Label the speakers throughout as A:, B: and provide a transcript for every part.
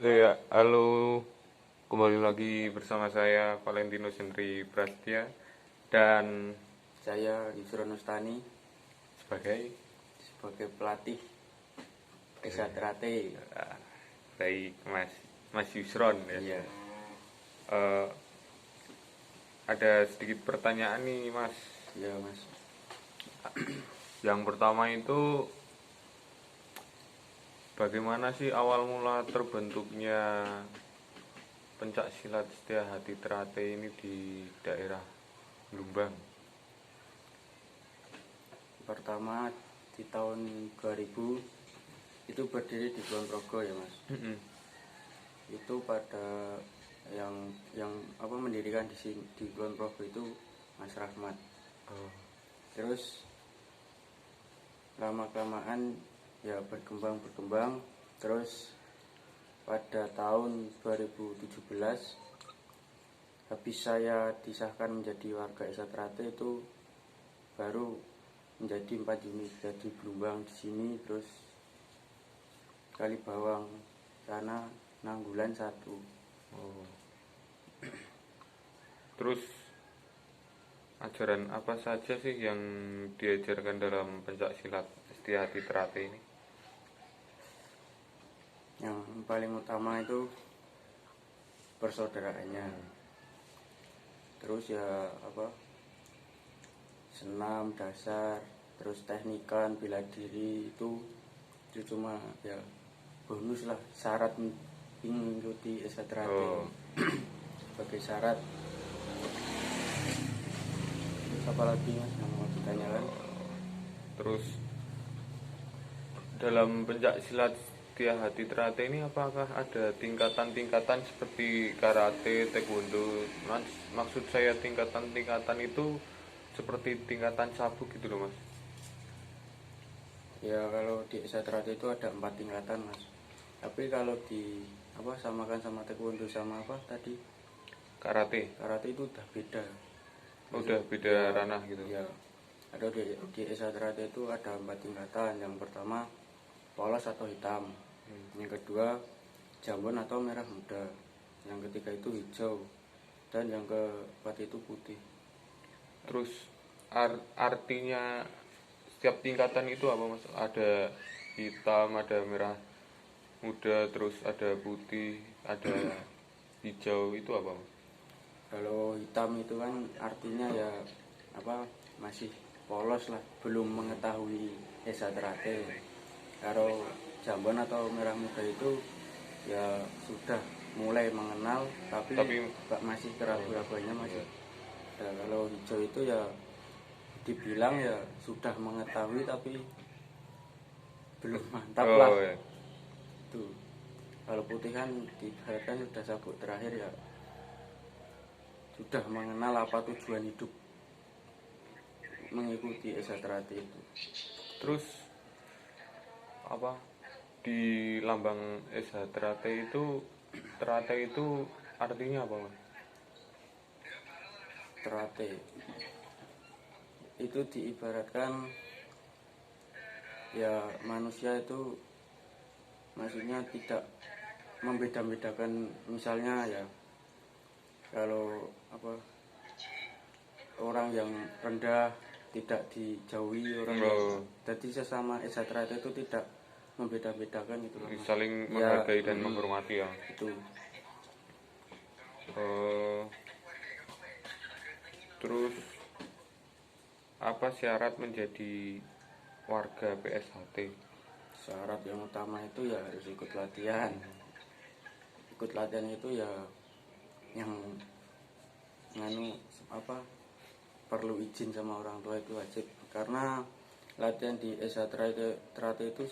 A: Ya, halo, kembali lagi bersama saya Valentino Sendri Prasetya dan
B: Saya Yusron Ustani
A: sebagai
B: sebagai pelatih Esa Trate.
A: baik Mas Yusron ya.
B: Iya,
A: Eh, ada sedikit pertanyaan nih Mas.
B: iya Mas.
A: Yang pertama itu bagaimana sih awal mula terbentuknya pencak silat Setia Hati Trate ini di daerah Lumbang?
B: Pertama di tahun 2000 itu berdiri di Kulon Progo ya Mas. Itu pada yang mendirikan di sini di Kulon Progo itu Mas Rahmat.
A: Oh,
B: Terus lama kelamaan ya berkembang. Terus pada tahun 2017 habis saya disahkan menjadi warga Esa Trate itu baru menjadi 4 unit, jadi Blumbang di sini, terus Kalibawang sana, Nanggulan 1.
A: oh. Terus ajaran apa saja sih yang diajarkan dalam pencak silat Setia Hati Trate ini?
B: Yang paling utama itu persaudaraannya, terus ya senam dasar, terus teknikan bela diri itu cuma ya bonus lah, syarat mengikuti Esa Trate.
A: Oh,
B: Sebagai syarat. Terus apa lagi Mas yang mau ditanyakan?
A: terus dalam pencak silat Setia Hati Trate ini apakah ada tingkatan-tingkatan seperti karate, taekwondo? Maksud saya tingkatan-tingkatan itu seperti tingkatan sabu gitu loh Mas.
B: Ya kalau di Esa Trate itu ada 4 tingkatan Mas. Tapi kalau di samakan sama taekwondo sama tadi
A: Karate,
B: karate itu udah beda.
A: udah beda
B: Ya,
A: ranah gitu.
B: ya. Ada di Esa Trate itu ada 4 tingkatan. Yang pertama polos atau hitam. Yang kedua jambon atau merah muda. Yang ketiga itu hijau. Dan yang keempat itu putih.
A: Terus artinya setiap tingkatan itu apa Mas? Ada hitam, ada merah muda, terus ada putih, ada hijau, itu apa Mas?
B: Kalau hitam itu kan artinya ya masih polos lah, belum mengetahui Esa Trate. Kalau jambon atau merah muda itu ya sudah mulai mengenal, tapi masih keraguan-raguannya masih. Ya, kalau hijau itu ya dibilang ya sudah mengetahui tapi belum mantap lah.
A: Oh ya.
B: Tuh. Kalau putih kan diharapkan sudah sabuk terakhir ya sudah mengenal apa tujuan hidup mengikuti Esa Trate itu.
A: Terus apa di lambang Esa Trate itu artinya apa Mas?
B: Trate itu diibaratkan ya manusia itu maksudnya tidak membeda-bedakan, misalnya ya kalau orang yang rendah tidak dijauhi orang yang jadi sesama Esa Trate itu tidak membeda-bedakan itu Mas.
A: Saling
B: Ya,
A: menghargai dan menghormati ya.
B: itu.
A: Terus apa syarat menjadi warga PSHT?
B: Syarat yang utama itu ya harus ikut latihan. Ikut latihan itu ya yang perlu izin sama orang tua itu wajib, karena latihan di Esa Trate itu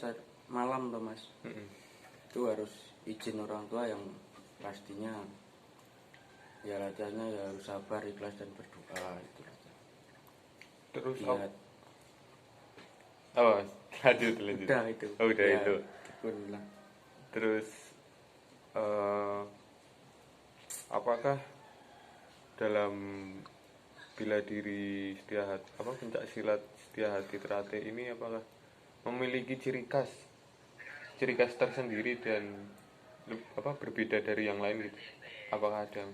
B: malam tuh Mas. Itu harus izin orang tua yang pastinya ya latihannya ya harus sabar, ikhlas dan berdoa itu.
A: Terus
B: Lihat.
A: lanjut.
B: Udah itu.
A: Oh, udah
B: ya,
A: itu.
B: Alhamdulillah.
A: Terus apakah dalam bela diri pencak silat Setia Hati Trate ini apakah memiliki ciri khas tersendiri dan berbeda dari yang lain gitu? Apakah ada?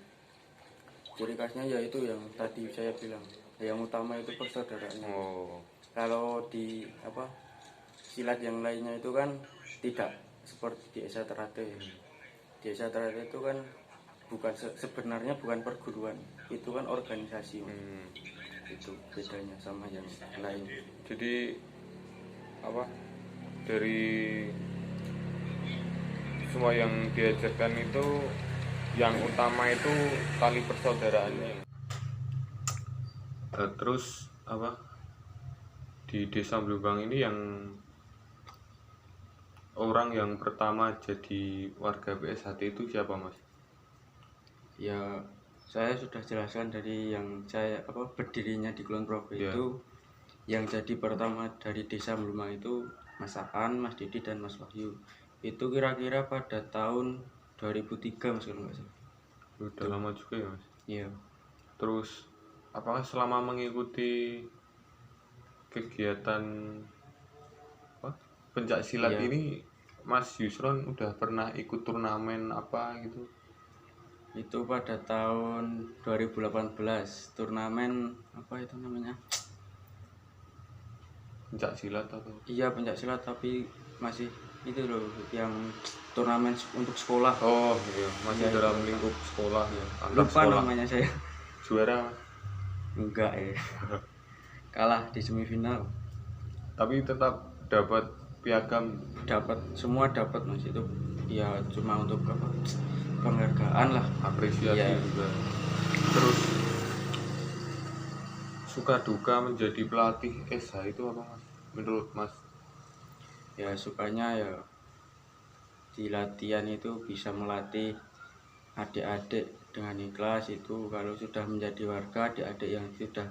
B: Ciri khasnya yaitu yang tadi saya bilang, yang utama itu persaudaraannya.
A: Oh,
B: Kalau di silat yang lainnya itu kan tidak seperti di Esa Terate. Di Esa Terate itu kan sebenarnya bukan perguruan, itu kan organisasi. Itu bedanya sama yang lain.
A: jadi dari semua yang diajarkan itu yang utama itu tali persaudaraannya. Terus di Desa Blumbang ini yang orang yang pertama jadi warga PSHT itu siapa, Mas?
B: Ya, saya sudah jelaskan dari yang saya berdirinya di Kulon Progo
A: Ya.
B: itu, yang jadi pertama dari Desa Blumbang itu Mas Aan, Mas Didi dan Mas Wahyu. Itu kira-kira pada tahun 2003 Mas, kalau nggak salah.
A: Udah lama juga ya, Mas?
B: Iya.
A: Terus apakah selama mengikuti kegiatan pencak silat
B: Iya.
A: ini Mas Yusron udah pernah ikut turnamen apa gitu?
B: Itu pada tahun 2018 turnamen apa itu namanya?
A: Pencak silat atau?
B: Iya, pencak silat, tapi masih itu loh yang turnamen untuk sekolah.
A: Oh iya, masih
B: Iya,
A: dalam
B: itu.
A: lingkup sekolah ya. Antar
B: Lupa
A: sekolah.
B: namanya saya.
A: Juara, Mas?
B: Enggak ya. Kalah di semifinal.
A: Tapi tetap dapat piagam.
B: Dapat, semua dapat Mas, itu ya cuma untuk penghargaan lah,
A: Apresiasi
B: Iya.
A: juga. Terus suka duka menjadi pelatih SH itu apa, Mas? Menurut Mas?
B: Ya sukanya ya di latihan itu bisa melatih adik-adik dengan ikhlas. Itu kalau sudah menjadi warga, adik-adik yang sudah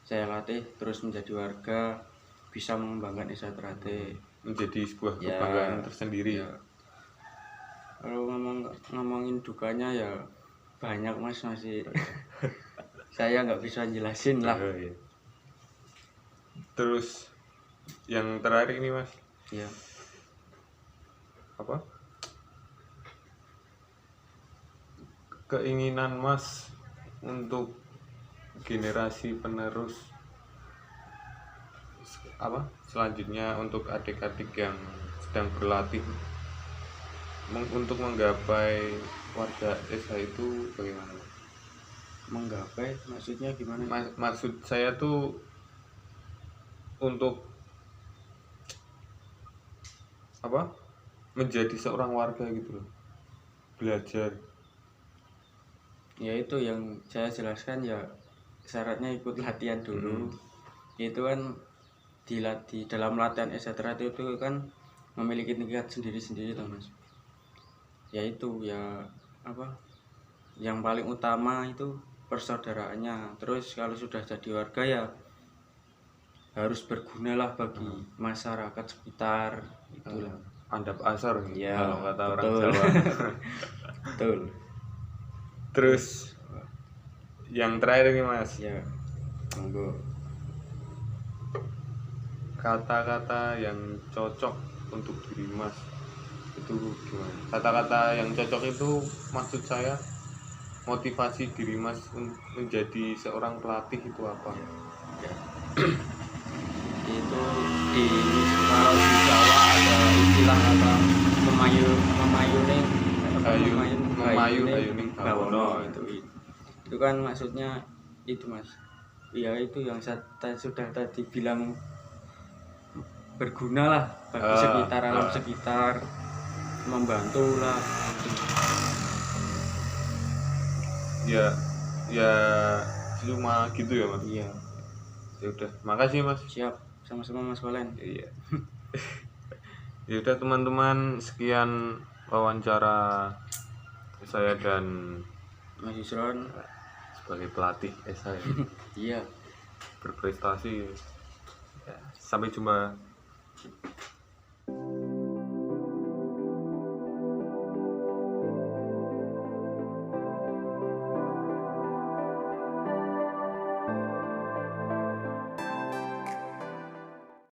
B: saya latih terus menjadi warga, bisa mengembangkan Esa Terate.
A: Menjadi sebuah
B: Ya,
A: kebanggaan tersendiri.
B: ya. Kalau ngomongin dukanya ya banyak Mas, masih saya nggak bisa jelasin lah.
A: Oh, iya. Terus yang terakhir ini, Mas,
B: Ya,
A: apa keinginan Mas untuk generasi penerus selanjutnya untuk adik-adik yang sedang berlatih untuk menggapai warga desa itu bagaimana?
B: menggapai maksudnya gimana?
A: Maksud saya tuh untuk menjadi seorang warga gitu loh, belajar.
B: Ya itu yang saya jelaskan, ya syaratnya ikut latihan dulu. Itu kan di dalam latihan Esa Terate itu kan memiliki tingkat sendiri-sendiri toh Mas. Ya itu ya yang paling utama itu persaudaraannya. Terus kalau sudah jadi warga ya harus berguna lah bagi masyarakat sekitar, itulah.
A: Andap asar
B: Ya,
A: kalau kata orang
B: betul.
A: Jawa.
B: Betul.
A: Terus yang terakhir nih, Mas,
B: Ya, monggo.
A: kata-kata yang cocok untuk diri Mas itu gimana? Kata-kata yang cocok itu maksud saya motivasi diri Mas menjadi seorang pelatih itu apa?
B: Ya. Itu kalau di Jawa ada istilah memayuning bawono itu kan maksudnya itu Mas. Ya itu yang saya sudah tadi bilang, berguna lah bagi sekitar, alam sekitar, membantu lah.
A: Ya cuma gitu ya, Mas.
B: Iya.
A: Ya udah, makasih Mas.
B: Siap, sama-sama Mas Valen.
A: Iya. Ya udah teman-teman, sekian wawancara saya dan
B: Mas Yusron
A: sebagai pelatih saya.
B: iya.
A: Berprestasi. Ya, sampai jumpa.